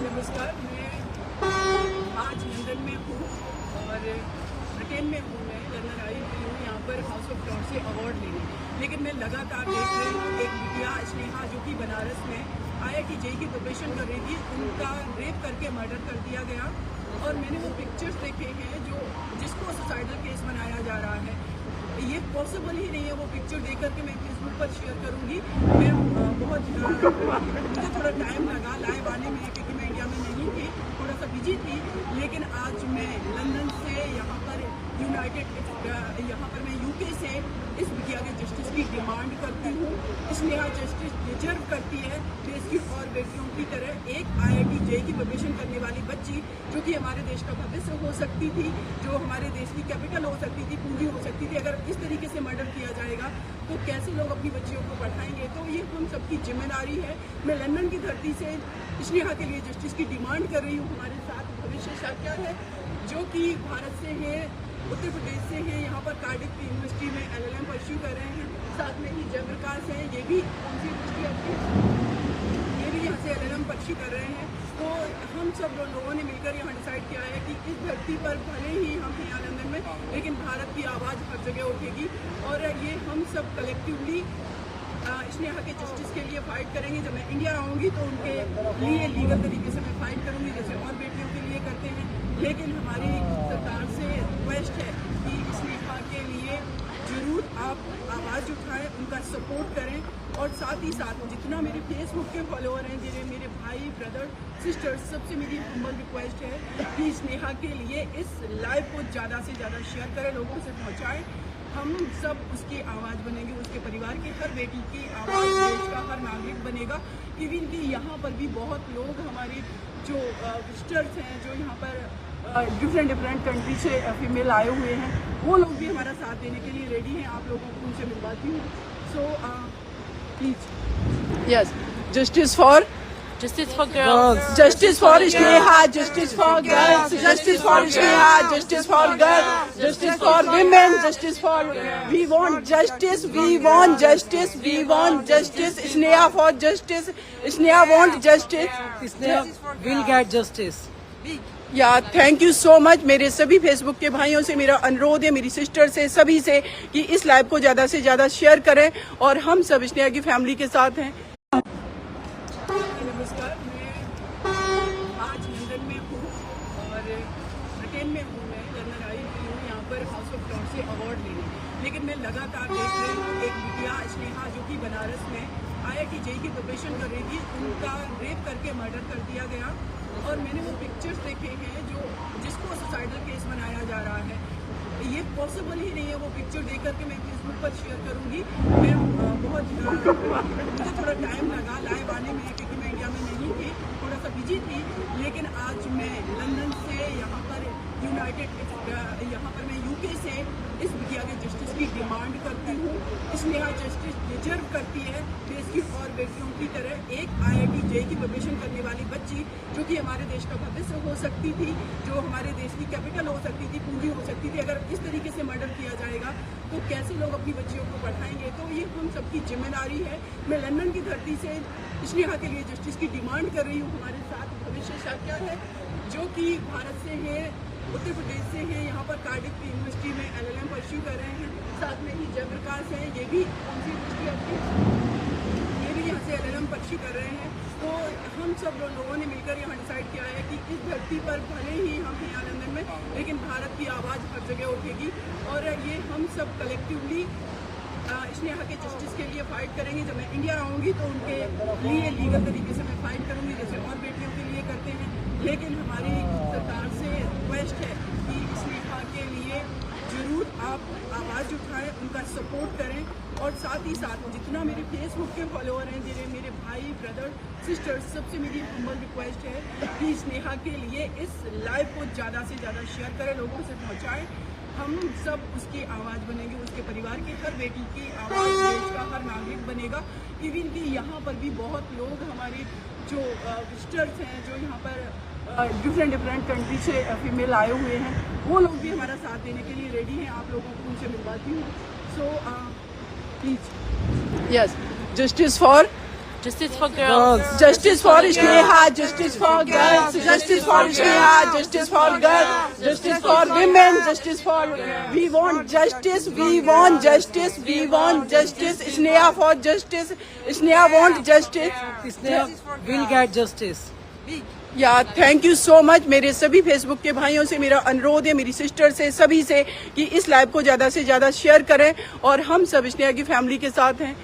नमस्कार। मैं आज लंदन में हूँ और ब्रिटेन में हूँ। मैं लंदन आई हुई हूँ यहाँ पर हाउस ऑफ लॉर्ड्स से अवार्ड लेने, लेकिन मैं लगातार देख रही हूँ एक बिटिया स्नेहा जो कि बनारस में IIT JEE की प्रिपरेशन कर रही थी, उनका रेप करके मर्डर कर दिया गया। और मैंने वो पिक्चर्स देखे हैं जिसको सुसाइडल केस बनाया जा रहा है। ये पॉसिबल ही नहीं है। वो पिक्चर देख करके मैं फेसबुक पर शेयर करूँगी। मैं मुझे थोड़ा टाइम लगा लाइव आने में क्योंकि मैं इंडिया में नहीं थी, थोड़ा सा बिजी थी। लेकिन आज मैं लंदन से यहाँ पर मैं UK से इस बिटिया के जस्टिस की डिमांड करती हूँ। स्नेहा जस्टिस डिजर्व करती है देश की और बेटियों की तरह। एक IIT JEE की प्रिपरेशन करने वाली बच्ची जो कि हमारे देश का भविष्य हो सकती थी, जो हमारे देश की कैपिटल हो सकती थी, पूंजी हो सकती थी, अगर इस तरीके से मर्डर किया जाएगा तो कैसे लोग अपनी बच्चियों को पढ़ाएंगे। तो ये हम सबकी जिम्मेदारी है। मैं लंदन की धरती से स्नेहा के लिए जस्टिस की डिमांड कर रही हूँ। हमारे साथ भविष्य साथिया है जो कि भारत से है, उत्तर प्रदेश से हैं, यहाँ पर कार्डिफ यूनिवर्सिटी में LLM परस्यू कर रहे हैं। साथ में ही जयप्रकाश हैं, ये भी कौन सी यूनिवर्सिटी आपकी, ये भी यहाँ से LLM परस्यू कर रहे हैं। तो हम सब लोगों ने मिलकर यहाँ डिसाइड किया है कि इस धरती पर भले ही हम हैं यहाँ लंदन में, लेकिन भारत की आवाज़ हर जगह उठेगी और ये हम सब कलेक्टिवली स्नेहा के जस्टिस के लिए फाइट करेंगे। जब मैं इंडिया आऊँगी तो उनके लिए लीगल तरीके से मैं फाइट करूँगी, जैसे और बेटियों के लिए करते हैं। लेकिन हमारी सरकार से रिक्वेस्ट है कि स्नेहा के लिए जरूर आप आवाज़ उठाएं, उनका सपोर्ट करें। और साथ ही साथ जितना मेरे फेसबुक के फॉलोअर हैं, जिन्हें मेरे भाई ब्रदर सिस्टर्स, सबसे मेरी हम्बल रिक्वेस्ट है कि स्नेहा के लिए इस लाइव को ज़्यादा से ज़्यादा शेयर करें, लोगों से पहुँचाएँ। हम सब उसकी आवाज़ बनेंगे, उसके परिवार की हर बेटी की आवाज़ देश का हर नागरिक बनेगा। इवन कि यहाँ पर भी बहुत लोग हमारे जो विजिटर्स हैं, जो यहाँ पर डिफरेंट कंट्री से फीमेल आए हुए हैं, वो लोग भी हमारा साथ देने के लिए रेडी हैं। आप लोगों को उनसे मिलवाती हूँ। So please yes, justice for girls, justice for Sneha, justice for girls, justice for Sneha, justice for girls, justice for women, justice for, we want justice, we want justice, we want justice. Sneha for justice, Sneha want justice, Sneha will get justice. Thank you so much. मेरे सभी Facebook के भाइयों से मेरा अनुरोध है, मेरी sister से, सभी से, कि इस लाइव को ज़्यादा से ज़्यादा शेयर करें और हम सब स्नेहा की फैमिली के साथ हैं। नमस्कार। मैं आज लंदन में हूँ और ब्रिटेन में हूँ। मैं लंदन आई हुई हूँ यहाँ पर हाउस ऑफ लॉर्ड्स से अवार्ड लेने, लेकिन मैं लगातार देख रही हूँ एक बिटिया स्नेहा जो कि बनारस में IIT JEE की प्रिपरेशन कर रही थी, उनका रेप करके मर्डर कर दिया गया। और मैंने वो पिक्चर्स देखे हैं जिसको सुसाइडल केस बनाया जा रहा है। ये पॉसिबल ही नहीं है। वो पिक्चर देख करके मैं फेसबुक पर शेयर करूँगी। मैं मुझे थोड़ा टाइम लगा लाइव आने में क्योंकि मैं इंडिया में नहीं थी, थोड़ा सा बिजी थी। लेकिन आज मैं लंदन से यहाँ पर मैं UK से इस बिटिया के जस्टिस की डिमांड करती हूँ। स्नेहा जस्टिस डिजर्व करती है देश की और बेटियों की तरह। एक IIT JEE की प्रिपरेशन करने वाली बच्ची जो कि हमारे देश का भविष्य हो सकती थी, जो हमारे देश की कैपिटल हो सकती थी, पूंजी हो सकती थी, अगर इस तरीके से मर्डर किया जाएगा तो कैसे लोग अपनी बच्चियों को पढ़ाएंगे। तो ये हम सबकी जिम्मेदारी है। मैं लंदन की धरती से स्नेहा के लिए जस्टिस की डिमांड कर रही हूँ। हमारे साथ भविष्य साथिया है जो कि भारत से है, उत्तर प्रदेश से हैं, यहाँ पर कार्डिफ यूनिवर्सिटी में LLM परस्यू कर रहे हैं। साथ में ही जयप्रकाश हैं, ये भी कौन सी यूनिवर्सिटी आपकी, ये भी यहाँ से LLM परस्यू कर रहे हैं। तो हम सब लोगों ने मिलकर यहाँ डिसाइड किया है कि इस धरती पर भले ही हम हैं यहाँ लंदन में, लेकिन भारत की आवाज़ हर जगह उठेगी और ये हम सब कलेक्टिवली स्नेहा के जस्टिस के लिए फाइट करेंगे। जब मैं इंडिया आऊँगी तो उनके लिए लीगल तरीके से मैं फाइट करूँगी, जैसे और बेटियों के लिए करते हैं। लेकिन हमारी सरकार से रिक्वेस्ट है कि स्नेहा के लिए जरूर आप आवाज़ उठाएं, उनका सपोर्ट करें। और साथ ही साथ जितना मेरे फेसबुक के फॉलोअर हैं, जिन्हें मेरे भाई ब्रदर सिस्टर्स, सबसे मेरी हम्बल रिक्वेस्ट है कि स्नेहा के लिए इस लाइव को ज़्यादा से ज़्यादा शेयर करें, लोगों से पहुँचाएँ। हम सब उसकी आवाज़ बनेंगे, उसके परिवार की हर बेटी की आवाज़ देश का हर नागरिक बनेगा। इवन कि यहाँ पर भी बहुत लोग हमारे जो विजिटर्स हैं, जो यहाँ पर डिफरेंट कंट्री से फीमेल आए हुए हैं, वो लोग भी हमारा साथ देने के लिए रेडी हैं। आप लोगों को उनसे मिलवाती हूँ। So please yes, justice for Justice for girls. Justice for Sneha, justice for girls, justice for Sneha, justice for girls, justice for women, justice for. We want justice, we want justice, we want justice. Sneha for justice, Sneha want justice. Sneha will get justice. या thank you so much. मेरे सभी Facebook के भाइयों से मेरा अनुरोध है, मेरी सिस्टर से, सभी से, कि इस लाइव को ज़्यादा से ज़्यादा शेयर करें और हम सब स्नेहा की फैमिली के साथ हैं।